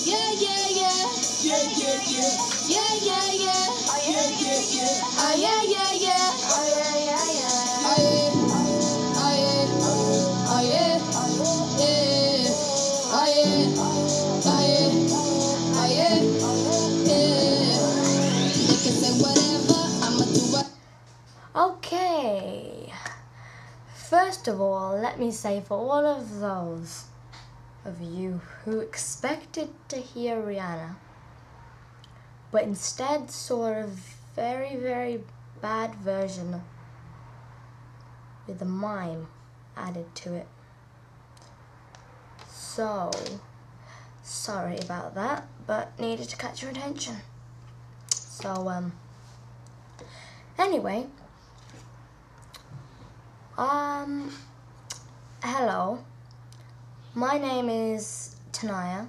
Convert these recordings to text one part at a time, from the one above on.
Yeah, yeah, yeah. Yeah, yeah, yeah. Yeah, yeah, yeah. Oh, yeah, yeah, yeah. Oh, yeah, yeah, yeah. Oh, yeah, yeah, yeah. Oh, yeah. Oh, yeah. Oh, yeah. Yeah. Oh, yeah. Oh, yeah. Oh, yeah. Yeah. They can say whatever, I'ma do what. Okay. First of all, let me say for all of those of you who expected to hear Rihanna, but instead saw a very, very bad version with a mime added to it. So, sorry about that, but needed to catch your attention. So, anyway, hello. My name is Tanaya.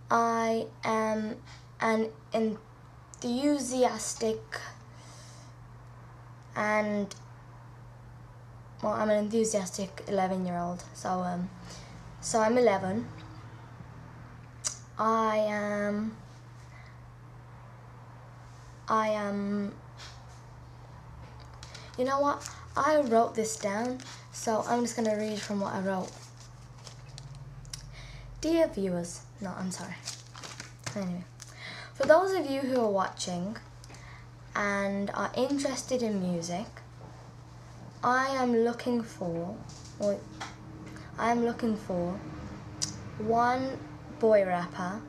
I am an enthusiastic I'm an enthusiastic 11-year-old. So I'm 11. I am. You know what? I wrote this down, so I'm just gonna read from what I wrote. Dear viewers, no, I'm sorry. Anyway, for those of you who are watching and are interested in music, I am looking for one boy rapper,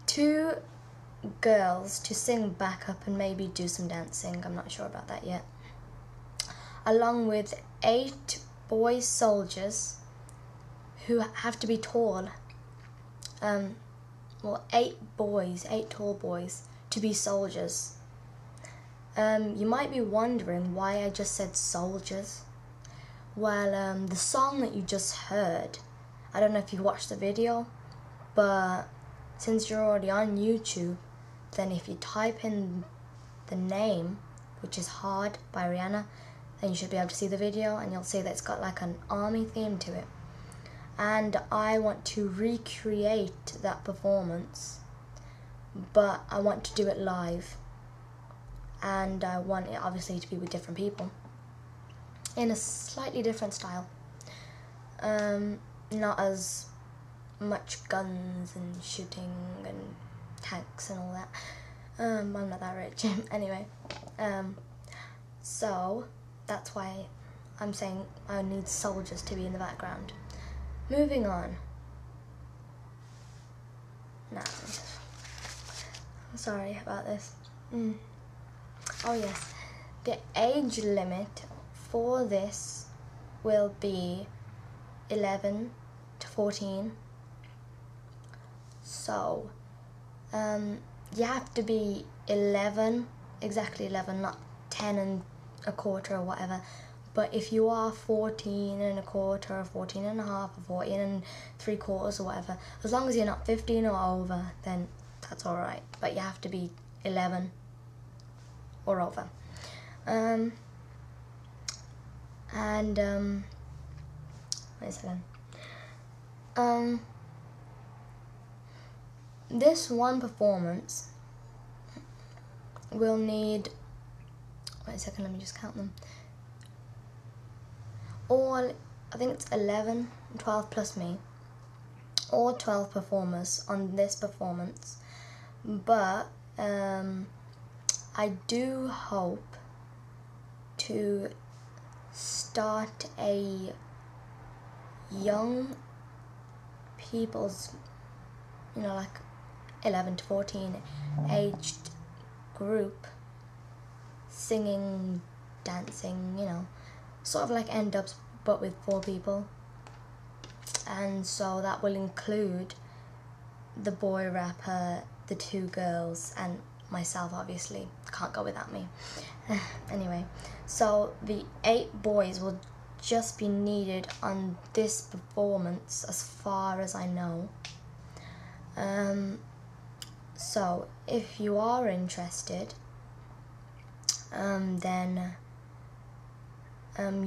2 girls to sing backup and maybe do some dancing, I'm not sure about that yet, along with 8 boy soldiers who have to be tall. 8 tall boys to be soldiers. You might be wondering why I just said soldiers. Well, the song that you just heard, I don't know if you watched the video, but since you're already on YouTube, then if you type in the name, which is Hard by Rihanna, then you should be able to see the video, and you'll see that it's got like an army theme to it. And I want to recreate that performance, but I want to do it live, and I want it obviously to be with different people in a slightly different style. Not as much guns and shooting and tanks and all that. I'm not that rich. Anyway, so that's why I'm saying I need soldiers to be in the background. Moving on. Nah, I'm sorry about this. Oh yes, the age limit for this will be 11 to 14. So, you have to be 11, exactly 11, not 10 and a quarter or whatever. But if you are 14 and a quarter or 14 and a half or 14 and 3/4 or whatever, as long as you're not 15 or over, then that's alright. But you have to be 11 or over. Wait a second. This one performance will need, wait a second, let me just count them. All, I think it's 11, 12 plus me, all 12 performers on this performance. But I do hope to start a young people's, like 11 to 14 aged group, singing, dancing, sort of like end ups but with 4 people. And so that will include the boy rapper, the 2 girls, and myself, obviously. Can't go without me. Anyway, so the 8 boys will just be needed on this performance as far as I know. So if you are interested, then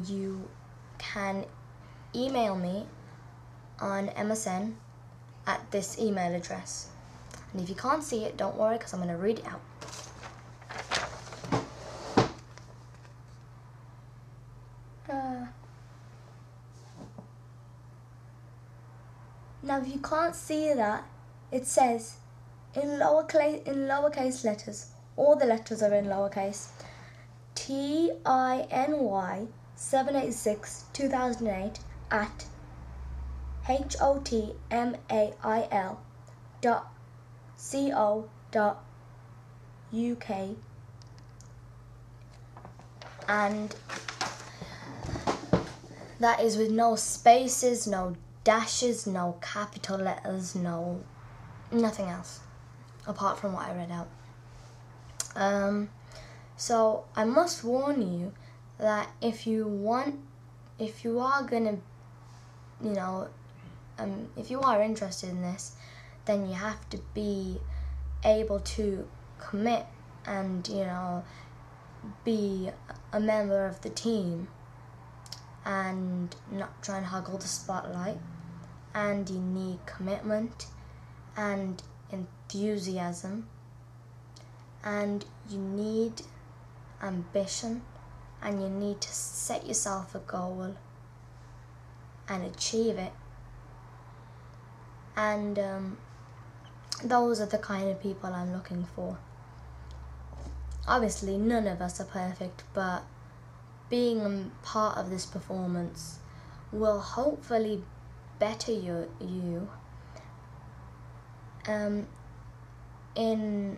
you can email me on MSN at this email address. And if you can't see it, don't worry, because I'm going to read it out. Now, if you can't see that, it says in lowercase letters, all the letters are in lowercase, TINY 786 2008 at hotmail.co.uk, and that is with no spaces, no dashes, no capital letters, nothing else apart from what I read out. So I must warn you that if you are gonna, if you are interested in this, then you have to be able to commit and, be a member of the team and not try and huggle the spotlight. And you need commitment and enthusiasm, and you need ambition, and you need to set yourself a goal and achieve it. And those are the kind of people I'm looking for. Obviously, none of us are perfect, but being a part of this performance will hopefully better you in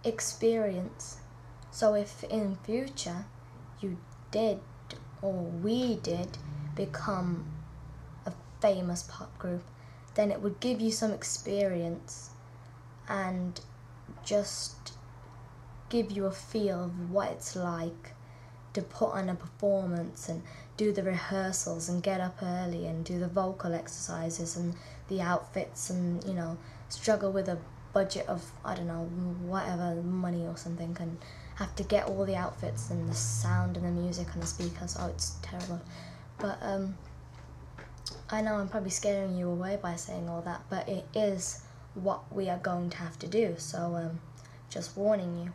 experience. So if in future you did, or we did, become a famous pop group, then it would give you some experience and just give you a feel of what it's like to put on a performance and do the rehearsals and get up early and do the vocal exercises and the outfits and, struggle with a budget of, I don't know, whatever, money or something, and have to get all the outfits and the sound and the music and the speakers. Oh, it's terrible. But I know I'm probably scaring you away by saying all that, but it is what we are going to have to do. So just warning you.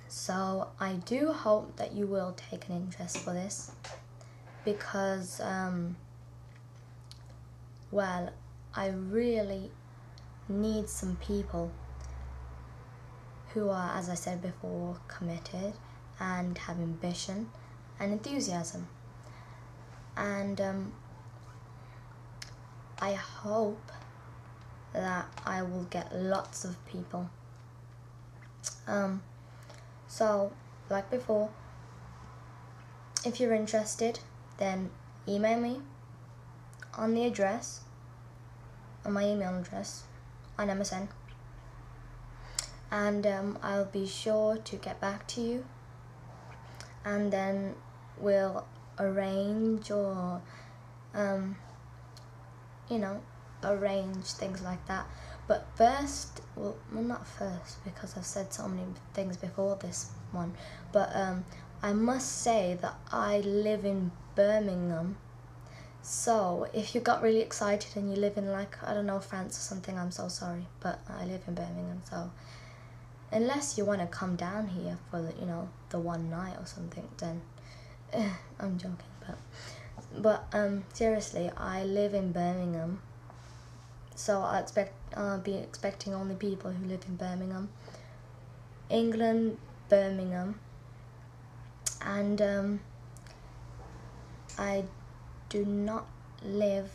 So I do hope that you will take an interest for this, because, I really need some people who are, as I said before, committed and have ambition and enthusiasm. And I hope that I will get lots of people. So, like before, if you're interested, then email me on the address, on my email address, on MSN, and I'll be sure to get back to you, and then we'll arrange or, arrange things like that. But first, well, not first, because I've said so many things before this one, but I must say that I live in Birmingham. So if you got really excited and you live in, France or something, I'm so sorry, but I live in Birmingham. So unless you want to come down here for the one night or something, then I'm joking. But seriously, I live in Birmingham. So I'll be expecting only people who live in Birmingham, England, Birmingham, and I do not live.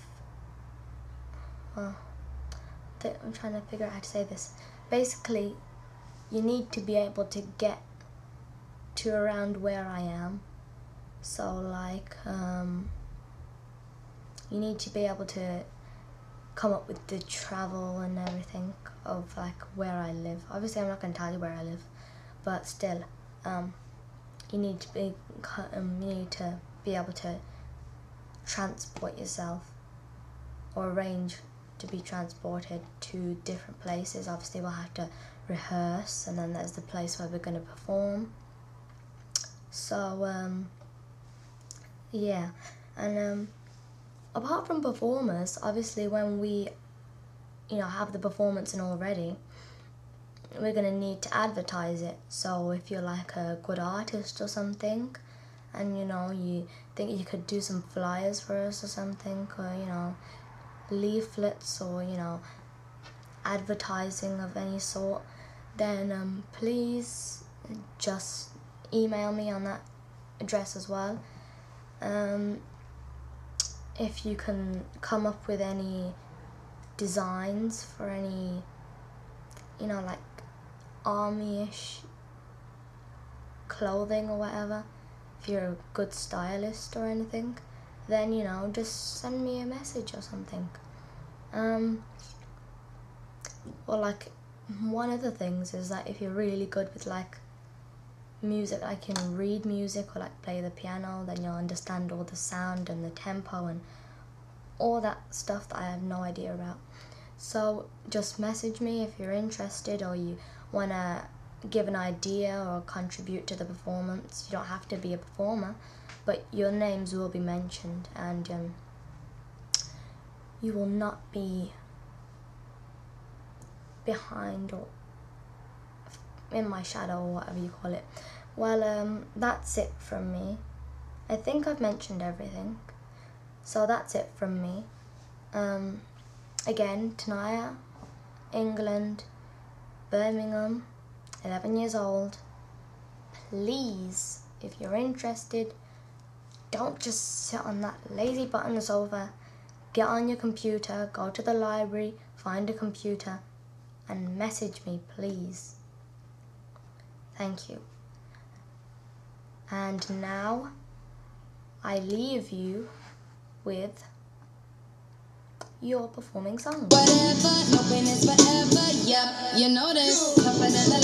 I'm trying to figure out how to say this. Basically, you need to be able to get to around where I am. So you need to be able to come up with the travel and everything of where I live. Obviously, I'm not going to tell you where I live, but still, you need to be able to transport yourself or arrange to be transported to different places. Obviously, we'll have to rehearse, and then there's the place where we're going to perform. So Yeah, and apart from performers, obviously when we, have the performance and all ready, we're gonna need to advertise it. So if you're like a good artist or something, and you think you could do some flyers for us or something, or leaflets, or advertising of any sort, then please just email me on that address as well. If you can come up with any designs for any like army-ish clothing or whatever, if you're a good stylist or anything, then just send me a message or something. Or like, one of the things is that if you're really good with like music, like read music or like play the piano, then you'll understand all the sound and the tempo and all that stuff that I have no idea about. So just message me if you're interested, or you want to give an idea or contribute to the performance. You don't have to be a performer, but your names will be mentioned, and you will not be behind or in my shadow, or whatever you call it. Well, that's it from me. I think I've mentioned everything, so that's it from me. Again, Tanaya, England, Birmingham, 11 years old. Please, if you're interested, don't just sit on that lazy butt on the sofa. Get on your computer, go to the library, find a computer, and message me, please. Thank you. And now, I leave you with your performing song. Whatever, no pain is forever, yep, you know this. Tougher than the